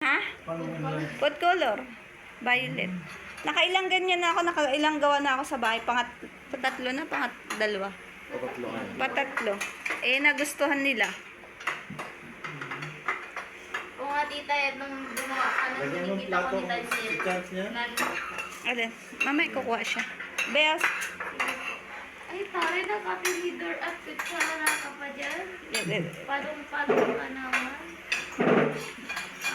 Ha? Food color. Violet. Nakailang ganyan na ako, nakailang gawa na ako sa bahay. Patatlo na, dalawa. Patatlo. Eh, nagustuhan nila. Oo nga tita, nung gumawa ka nung nakikita ko ni Daniel. Alin, mamay kukuha siya. Bes. Ay, pare, naka-leader at kutsara ka pa dyan. Palong-palong ka naman.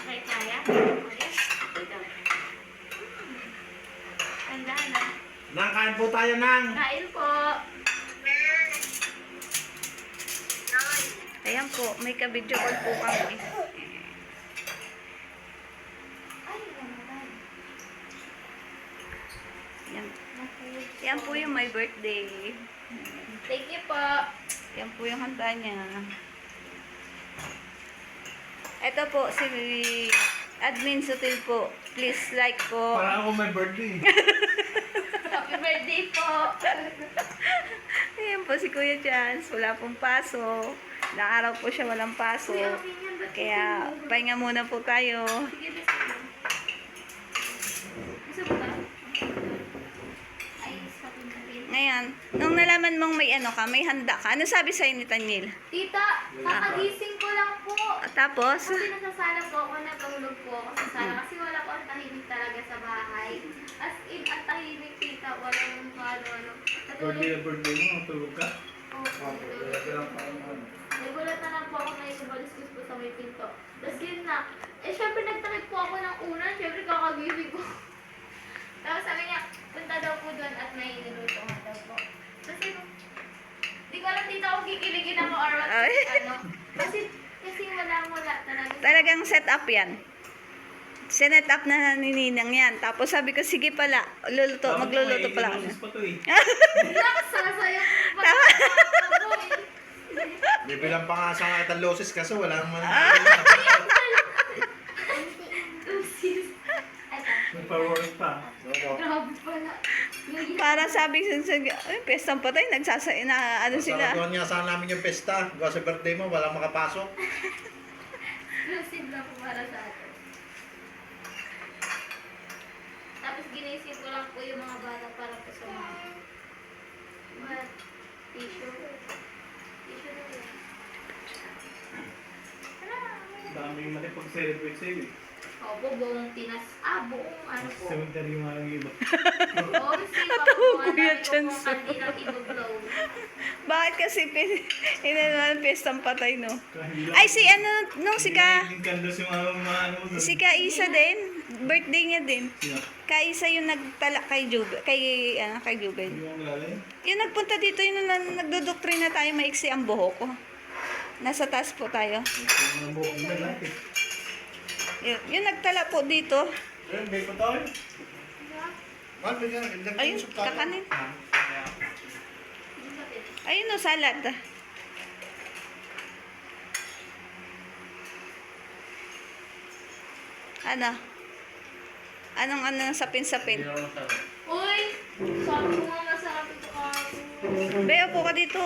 Okay, kaya? Okay. Tanda na. Nang, kain po tayo, Nang. Kain po. Ayan po, may ka-video call po kami. Ay, naman. Yan. Yan po yung my birthday. Thank you po. Yan po yung handa niya. Ito po, si Admin Sutil po. Please like po. Para ako may birthday. Happy birthday po. Ayan po si Kuya Chance. Wala pong paso. Ilang araw po siya walang paso. Uy, okay yan. Ba't Kaya, pahinga muna po tayo. sige, gusto mo. Gusto mo ba? Ay, sapin-sapin. Ngayon, nung nalaman mong may ano ka, may handa ka, ano sabi sa'yo ni Tanyel? Tita, kakagising ko lang po. Tapos, Kasi nasasala po ako, natulog po ako sa sala. Kasi wala po ang tahimik talaga sa bahay. As in, ang tahimik tita, walang ano. Birthday mo, matulog ka. Nagulat na lang po ako na ikubalis po sa may pinto. Tapos yun na. Eh, syempre nagtakip po ako ng una. Syempre kakagising ko. Tapos sabi niya, punta daw po doon at may niluto nga daw po. Kasi, di ko alam dito ako kikiligin ako or what, Ay. ano. Kasi wala talaga. talagang set up yan. Sinet up na ni Ninang yan. Tapos sabi ko, sige pala, magluluto pala ako. Relax, sasayaw ko pa. Bibilang pa nga sa itang loses kasi wala naman. Sis. May pa-work pa. Grabe pala. Para sabi ay, pestang patay, ano sila. Saratuhan nga sana namin yung pesta. Gawa sa birthday mo, walang makapasok. Exclusive na po para sa atin. Tapos ginisip ko lang po yung mga bata para po sa mga tissue. Tissue na yun. Daming makipag-celebrate sa'yo eh. Opo, buong buong ano po. Cemetery yung mga iba. Oo, sipa po. Kuya Ang dami ko Chance. pong kandinang ibaglaw. Bakit kasi inanuan pestang patay, no? Hindi lang. Ay, si ano, nung si Ka, Hindi kandos yung mga ano mo doon. si Kaisa din, birthday niya din. Sino? Kaisa yung nagtala kay Jubel, kay Jubel. Hindi mo kilala yun? Yung nagpunta dito, yung nagdodoktrina tayo, maiksi ang buhok ko. Nasa taas po tayo. Yung mga buhok nila lahat eh. Yung nagtala po dito. Ayun, may pa tayo. Ayun, kakanin. Ayun o, salad. Ano? Anong sapin-sapin? Uy! Sabi ko nga masarap ito ka. Beo po ka dito.